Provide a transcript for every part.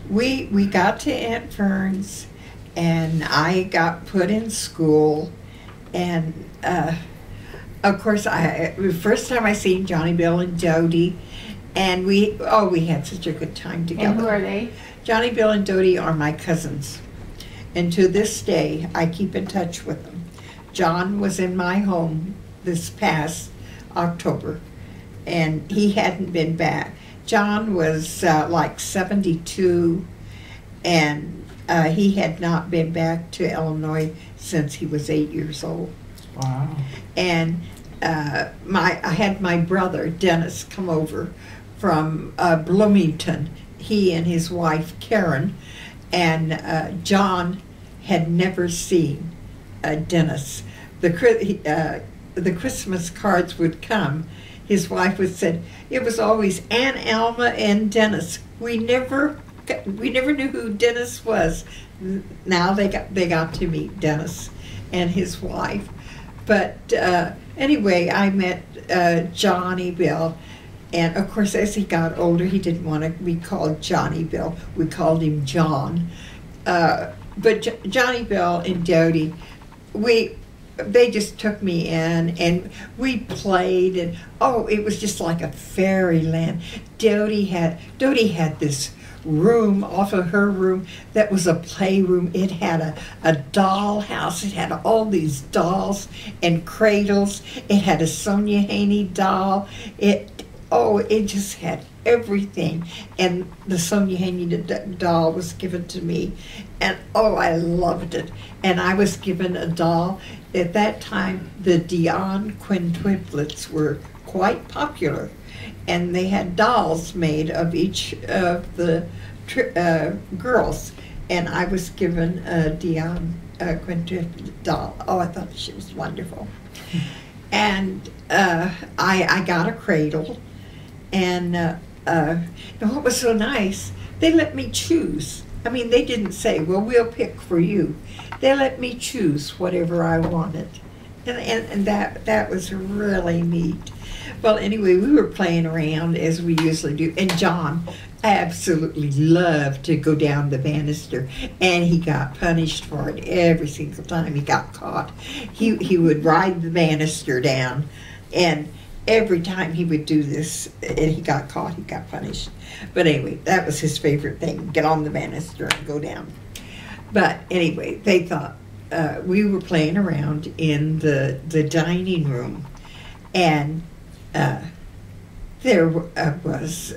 we got to Aunt Fern's, and I got put in school, and of course, the first time I seen Johnny Bill and Dodie, and we had such a good time together. And who are they? Johnny Bill and Dodie are my cousins, and to this day I keep in touch with them. John was in my home this past October, and he hadn't been back. John was like 72, and he had not been back to Illinois since he was 8 years old. Wow. And I had my brother Dennis come over from Bloomington. He and his wife Karen, and John had never seen Dennis. The Christmas cards would come. His wife would say it was always Aunt Alma and Dennis. We never knew who Dennis was. Now they got to meet Dennis and his wife. But anyway, I met Johnny Bill, and of course, as he got older, he didn't want to be called Johnny Bill. We called him John. But Johnny Bill and Dodie, they just took me in, and we played, and it was just like a fairyland. Dodie had this room off of her room that was a playroom. It had a doll house. It had all these dolls and cradles. It had a Sonia Haney doll. It just had everything. And the Sonia Haney doll was given to me, and I loved it. And I was given a doll. At that time, the Dion quintuplets were quite popular, and they had dolls made of each of the girls, and I was given a Dion quintuplet doll. I thought she was wonderful. And I got a cradle, and what was so nice, they let me choose. I mean, they didn't say, well, we'll pick for you. They let me choose whatever I wanted, and that was really neat. Well, anyway, we were playing around as we usually do, and John absolutely loved to go down the banister, and he got punished for it every single time he got caught. He would ride the banister down, and every time he would do this and he got caught, he got punished. But anyway, that was his favorite thing, get on the banister and go down. But anyway, they thought we were playing around in the dining room, and there was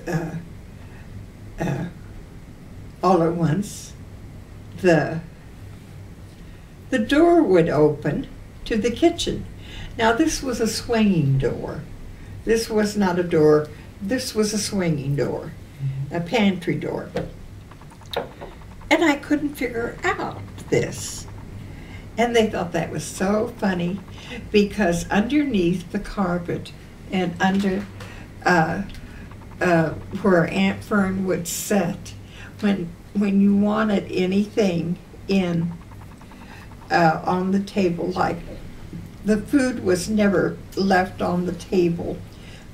all at once the door would open to the kitchen. Now this was a swinging door. This was not a door. This was a swinging door, a pantry door. And I couldn't figure out this. And they thought that was so funny, because underneath the carpet and under where Aunt Fern would sit, when you wanted anything in on the table, like the food was never left on the table.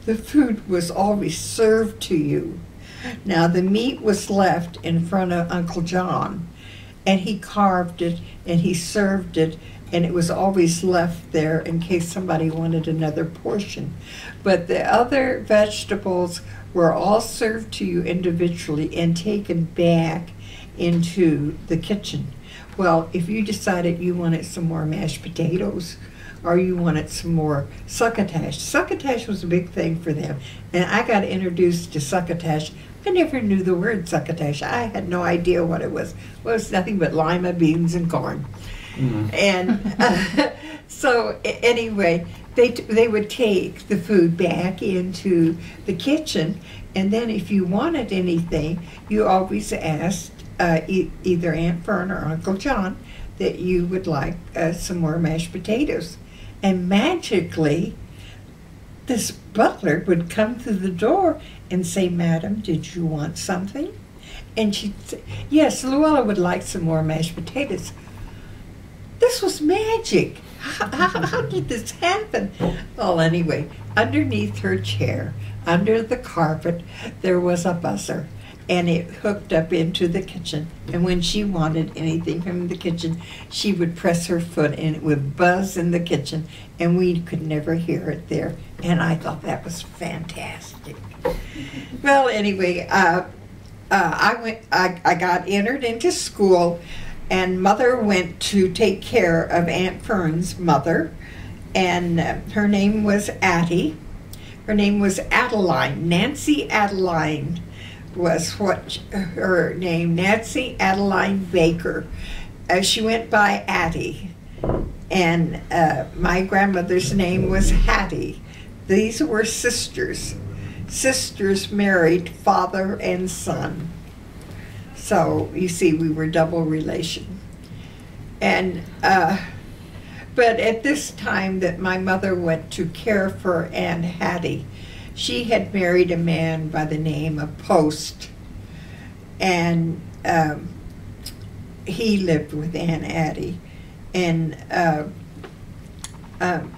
The food was always served to you. Now the meat was left in front of Uncle John, and he carved it and he served it, and it was always left there in case somebody wanted another portion. But the other vegetables were all served to you individually and taken back into the kitchen. Well, if you decided you wanted some more mashed potatoes, or you wanted some more succotash. Succotash was a big thing for them. And I got introduced to succotash. I never knew the word succotash. I had no idea what it was. Well, it was nothing but lima beans and corn. Mm. And so anyway, they would take the food back into the kitchen, and then if you wanted anything, you always asked either Aunt Fern or Uncle John that you would like some more mashed potatoes. And magically, this butler would come through the door and say, "Madam, did you want something?" And she'd say, "Yes, LuElla would like some more mashed potatoes." This was magic. How did this happen? Well, anyway, underneath her chair, under the carpet, there was a buzzer. and it hooked up into the kitchen. And when she wanted anything from the kitchen, she would press her foot and it would buzz in the kitchen, and we could never hear it there. And I thought that was fantastic. Well, anyway, I got entered into school, and Mother went to take care of Aunt Fern's mother, and her name was Addie. Her name was Adeline. Nancy Adeline was what her name, Nancy Adeline Baker. She went by Addie, and my grandmother's name was Hattie. These were sisters. Sisters married father and son. So you see, we were double relation. And but at this time that my mother went to care for Aunt Hattie, she had married a man by the name of Post, and he lived with Aunt Addie, and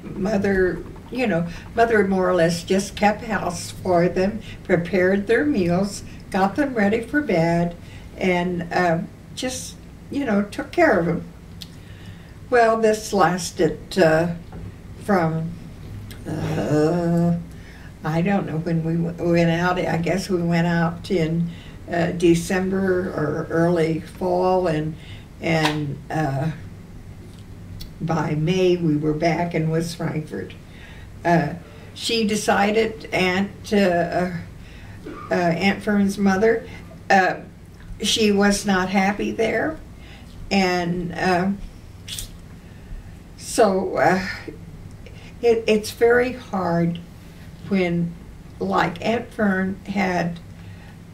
Mother, you know, Mother more or less just kept house for them, prepared their meals, got them ready for bed, and just, you know, took care of them. Well, this lasted from, I don't know when we went out. I guess we went out in December or early fall, and by May we were back in West Frankfort. She decided, Aunt Fern's mother, she was not happy there, and so it's very hard when, like, Aunt Fern had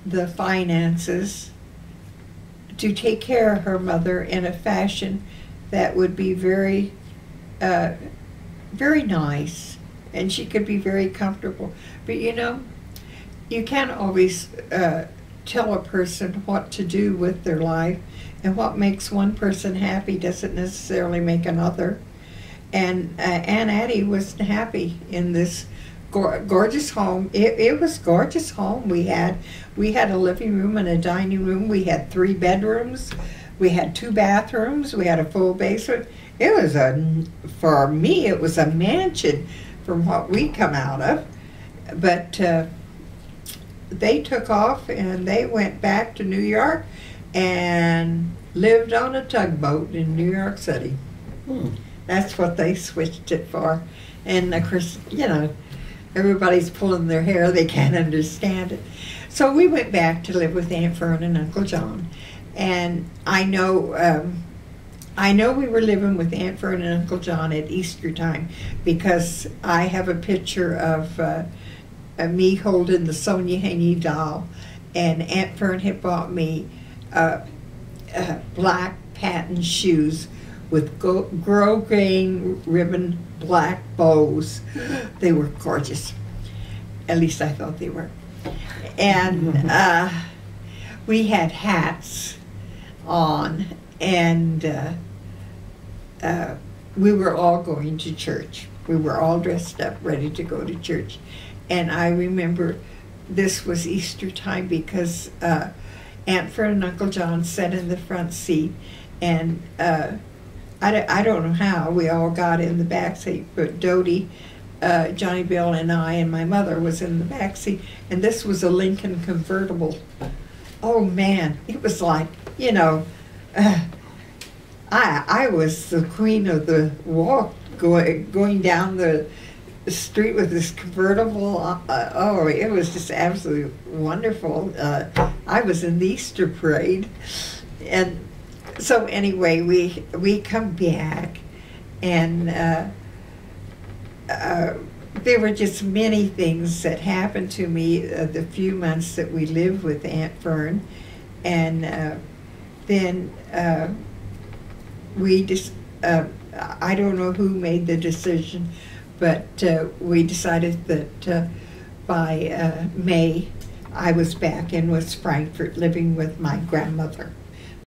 the finances to take care of her mother in a fashion that would be very, very nice, and she could be very comfortable. But you know, you can't always tell a person what to do with their life, and what makes one person happy doesn't necessarily make another. And Aunt Addie was happy in this gorgeous home. It was gorgeous home. We had a living room and a dining room. We had 3 bedrooms. We had 2 bathrooms. We had a full basement. It was for me, it was a mansion from what we come out of. But they took off and they went back to New York and lived on a tugboat in New York City. That's what they switched it for. And of course, you know, everybody's pulling their hair. They can't understand it. So we went back to live with Aunt Fern and Uncle John. And I know we were living with Aunt Fern and Uncle John at Easter time, because I have a picture of me holding the Sonia Haney doll, and Aunt Fern had bought me black patent shoes with grosgrain ribbon black bows. They were gorgeous. At least I thought they were. And we had hats on, and we were all going to church. We were all dressed up, ready to go to church. And I remember this was Easter time, because Aunt Fern and Uncle John sat in the front seat, and I don't know how we all got in the back seat, but Dodie, Johnny Bill, and I and my mother was in the back seat, and this was a Lincoln convertible. Oh man, it was like, you know, I was the queen of the walk, going down the street with this convertible. Oh, it was just absolutely wonderful. I was in the Easter parade, and so anyway, we come back, and there were just many things that happened to me the few months that we lived with Aunt Fern, and then we just, I don't know who made the decision, but we decided that by May I was back in West Frankfort living with my grandmother.